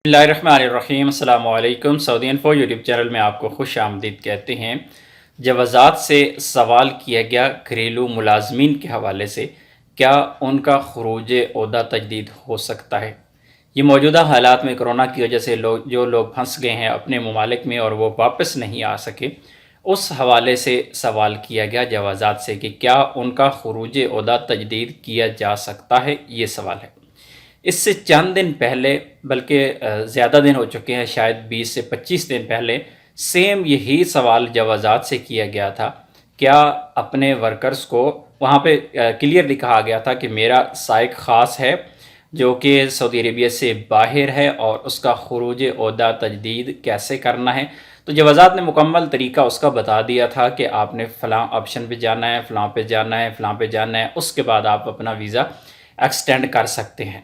بسم اللہ الرحمن الرحیم، السلام علیکم۔ سعودی انفو یوٹیوب چینل میں آپ کو خوش آمدید کہتے ہیں۔ جوازات سے سوال کیا گیا گھریلو ملازمین کے حوالے سے، کیا ان کا خروج عہدہ تجدید ہو سکتا ہے؟ یہ موجودہ حالات میں کرونا کی وجہ سے جو لوگ پھنس گئے ہیں اپنے ممالک میں اور وہ واپس نہیں آ سکے، اس حوالے سے سوال کیا گیا جوازات سے کہ کیا ان کا خروج عہدہ تجدید کیا جا سکتا ہے۔ یہ سوال ہے۔ اس سے چند دن پہلے، بلکہ زیادہ دن ہو چکے ہیں، شاید 20 سے 25 دن پہلے سیم یہی سوال جوازات سے کیا گیا تھا۔ کیا اپنے ورکرز کو وہاں پہ کلیئرلی کہا گیا تھا کہ میرا سائق خاص ہے جو کہ سعودی عربیہ سے باہر ہے اور اس کا خروج عہدہ تجدید کیسے کرنا ہے؟ تو جوازات نے مکمل طریقہ اس کا بتا دیا تھا کہ آپ نے فلاں آپشن پہ جانا ہے، فلاں پہ جانا ہے، فلاں پہ جانا ہے، اس کے بعد آپ اپنا ویزا ایکسٹینڈ کر سکتے ہیں۔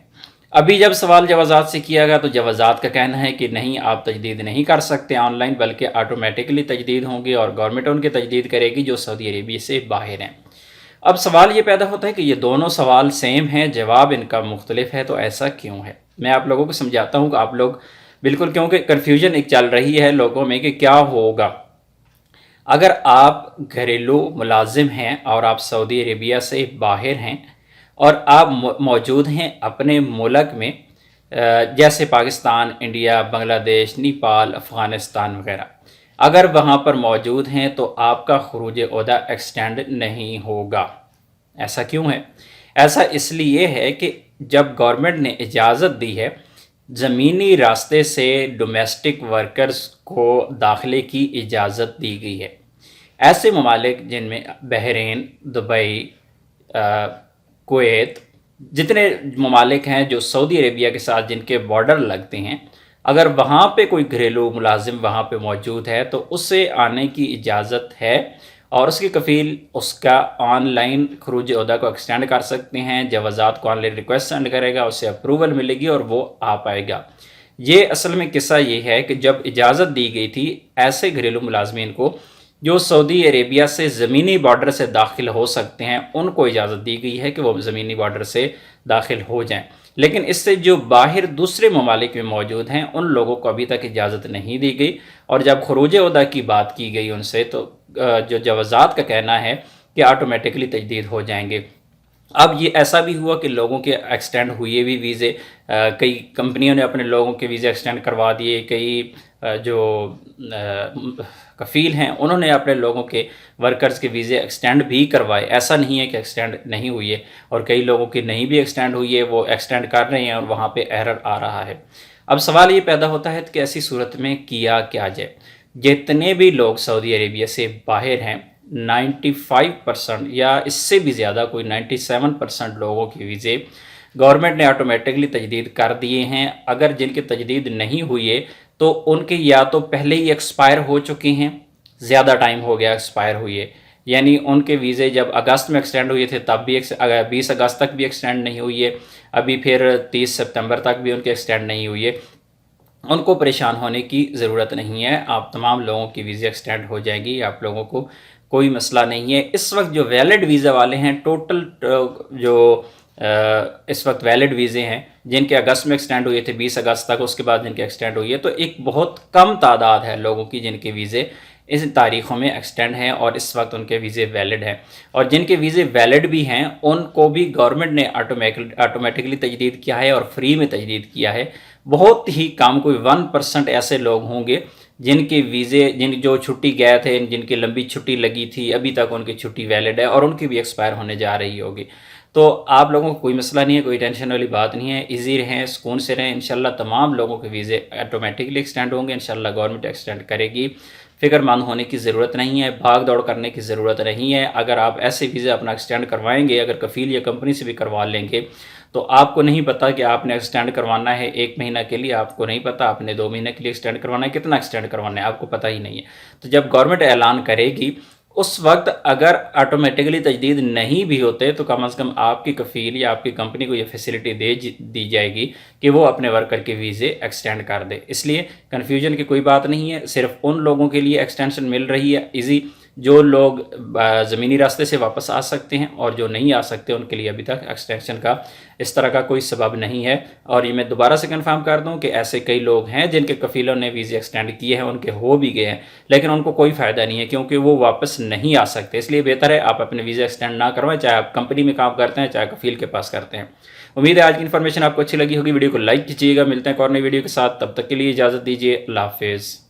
ابھی جب سوال جوازات سے کیا گیا تو جوازات کا کہنا ہے کہ نہیں، آپ تجدید نہیں کر سکتے آن لائن، بلکہ آٹومیٹکلی تجدید ہوں گی اور گورنمنٹ ان کی تجدید کرے گی جو سعودی عربیہ سے باہر ہیں۔ اب سوال یہ پیدا ہوتا ہے کہ یہ دونوں سوال سیم ہیں، جواب ان کا مختلف ہے، تو ایسا کیوں ہے؟ میں آپ لوگوں کو سمجھاتا ہوں کہ آپ لوگ بالکل، کیونکہ کنفیوژن ایک چل رہی ہے لوگوں میں کہ کیا ہوگا اگر آپ گھریلو ملازم ہیں اور آپ سعودی عربیہ سے باہر ہیں اور آپ موجود ہیں اپنے ملک میں، جیسے پاکستان، انڈیا، بنگلہ دیش، نیپال، افغانستان وغیرہ۔ اگر وہاں پر موجود ہیں تو آپ کا خروج عہدہ ایکسٹینڈ نہیں ہوگا۔ ایسا کیوں ہے؟ ایسا اس لیے ہے کہ جب گورنمنٹ نے اجازت دی ہے زمینی راستے سے ڈومیسٹک ورکرز کو داخلے کی اجازت دی گئی ہے، ایسے ممالک جن میں بحرین، دبئی، کویت، جتنے ممالک ہیں جو سعودی عربیہ کے ساتھ جن کے بارڈر لگتے ہیں، اگر وہاں پہ کوئی گھریلو ملازم وہاں پہ موجود ہے تو اسے آنے کی اجازت ہے اور اس کی کفیل اس کا آن لائن خروج عہدہ کو ایکسٹینڈ کر سکتے ہیں۔ جوازات کو آن لائن ریکویسٹ سینڈ کرے گا، اسے اپروول ملے گی اور وہ آ پائے گا۔ یہ اصل میں قصہ یہ ہے کہ جب اجازت دی گئی تھی ایسے گھریلو ملازمین کو جو سعودی عربیہ سے زمینی بارڈر سے داخل ہو سکتے ہیں، ان کو اجازت دی گئی ہے کہ وہ زمینی بارڈر سے داخل ہو جائیں، لیکن اس سے جو باہر دوسرے ممالک میں موجود ہیں ان لوگوں کو ابھی تک اجازت نہیں دی گئی۔ اور جب خروج عہدہ کی بات کی گئی ان سے تو جو جوازات کا کہنا ہے کہ آٹومیٹکلی تجدید ہو جائیں گے۔ اب یہ ایسا بھی ہوا کہ لوگوں کے ایکسٹینڈ ہوئے بھی ویزے، کئی کمپنیوں نے اپنے لوگوں کے ویزے ایکسٹینڈ کروا دیے، کئی جو کفیل ہیں انہوں نے اپنے لوگوں کے ورکرز کے ویزے ایکسٹینڈ بھی کروائے۔ ایسا نہیں ہے کہ ایکسٹینڈ نہیں ہوئی ہے، اور کئی لوگوں کی نہیں بھی ایکسٹینڈ ہوئی ہے، وہ ایکسٹینڈ کر رہے ہیں اور وہاں پہ ایرر آ رہا ہے۔ اب سوال یہ پیدا ہوتا ہے کہ ایسی صورت میں کیا جائے؟ جتنے بھی لوگ سعودی عربیہ سے باہر ہیں، 95% یا اس سے بھی زیادہ، کوئی 97% لوگوں کے ویزے گورنمنٹ نے آٹومیٹکلی تجدید کر دیے ہیں۔ اگر جن کی تجدید نہیں ہوئی ہے تو ان کے یا تو پہلے ہی ایکسپائر ہو چکے ہیں، زیادہ ٹائم ہو گیا ایکسپائر ہوئے، یعنی ان کے ویزے جب اگست میں ایکسٹینڈ ہوئے تھے تب بھی 20 اگست تک بھی ایکسٹینڈ نہیں ہوئی ہے، ابھی پھر 30 سپتمبر تک بھی ان کے ایکسٹینڈ نہیں ہوئی ہے۔ ان کو پریشان ہونے کی ضرورت نہیں ہے، آپ تمام لوگوں کی ویزے ایکسٹینڈ ہو جائے گی، آپ لوگوں کو کوئی مسئلہ نہیں ہے۔ اس وقت جو ویلڈ ویزا والے ہیں، ٹوٹل جو اس وقت ویلڈ ویزے ہیں جن کے اگست میں ایکسٹینڈ ہوئے تھے 20 اگست تک، اس کے بعد جن کے ایکسٹینڈ ہوئی ہے، تو ایک بہت کم تعداد ہے لوگوں کی جن کے ویزے اس تاریخوں میں ایکسٹینڈ ہیں اور اس وقت ان کے ویزے ویلڈ ہیں۔ اور جن کے ویزے ویلڈ بھی ہیں ان کو بھی گورنمنٹ نے آٹومیٹکلی تجدید کیا ہے اور فری میں تجدید کیا ہے۔ بہت ہی کم، کوئی 1% ایسے لوگ ہوں گے جن کے ویزے، جو چھٹی گئے تھے، جن کی لمبی چھٹی لگی تھی، ابھی تک ان کی چھٹی ویلڈ ہے اور ان کی بھی ایکسپائر ہونے جا رہی ہوگی۔ تو آپ لوگوں کو کوئی مسئلہ نہیں ہے، کوئی ٹینشن والی بات نہیں ہے، ایزی رہیں، سکون سے رہیں، انشاءاللہ تمام لوگوں کے ویزے آٹومیٹکلی ایکسٹینڈ ہوں گے، انشاءاللہ گورنمنٹ ایکسٹینڈ کرے گی۔ فکر مند ہونے کی ضرورت نہیں ہے، بھاگ دوڑ کرنے کی ضرورت نہیں ہے۔ اگر آپ ایسے ویزے اپنا ایکسٹینڈ کروائیں گے، اگر کفیل یا کمپنی سے بھی کروا لیں گے، تو آپ کو نہیں پتا کہ آپ نے ایکسٹینڈ کروانا ہے 1 مہینہ کے لیے، آپ کو نہیں پتا آپ نے 2 مہینے کے لیے ایکسٹینڈ کروانا ہے، کتنا ایکسٹینڈ کروانا ہے آپ کو پتہ ہی نہیں ہے۔ تو جب گورنمنٹ اعلان کرے گی اس وقت اگر آٹومیٹکلی تجدید نہیں بھی ہوتے تو کم از کم آپ کی کفیل یا آپ کی کمپنی کو یہ فیسلٹی دی جائے گی کہ وہ اپنے ورکر کے ویزے ایکسٹینڈ کر دے۔ اس لیے کنفیوژن کی کوئی بات نہیں ہے، صرف ان لوگوں کے لیے ایکسٹینشن مل رہی ہے ایزی جو لوگ ضمینی راستے سے واپس آ سکتے ہیں اور جو نہیں آ سکتے ان کے لیے ابھی تک ایکسٹینشن کا اس طرح کا کوئی سبب نہیں ہے. اور یہ میں دوبارہ سے کنفرم کر دوں کہ ایسے کئی لوگ ہیں جن کے کفیلوں نے ویزے ایکسٹینڈ کیے ہیں، ان کے ہو بھی گئے ہیں، لیکن ان کو کوئی فائدہ نہیں ہے کیونکہ وہ واپس نہیں آ سکتے. اس لیے بہتر ہے آپ اپنے ویزے ایکسٹینڈ نہ کروائیں، چاہے آپ کمپنی میں کام کرتے ہیں چاہے کفیل کے پاس کرتے ہیں. امید ہے آج کی انفارمیشن آپ کو اچھی لگی ہوگی. ویڈیو کو لائک کیجیے گا. ملتے ہیں ایک اور نئی ویڈیو کے ساتھ، تب تک کے لیے اجازت دیجیے. اللہ حافظ.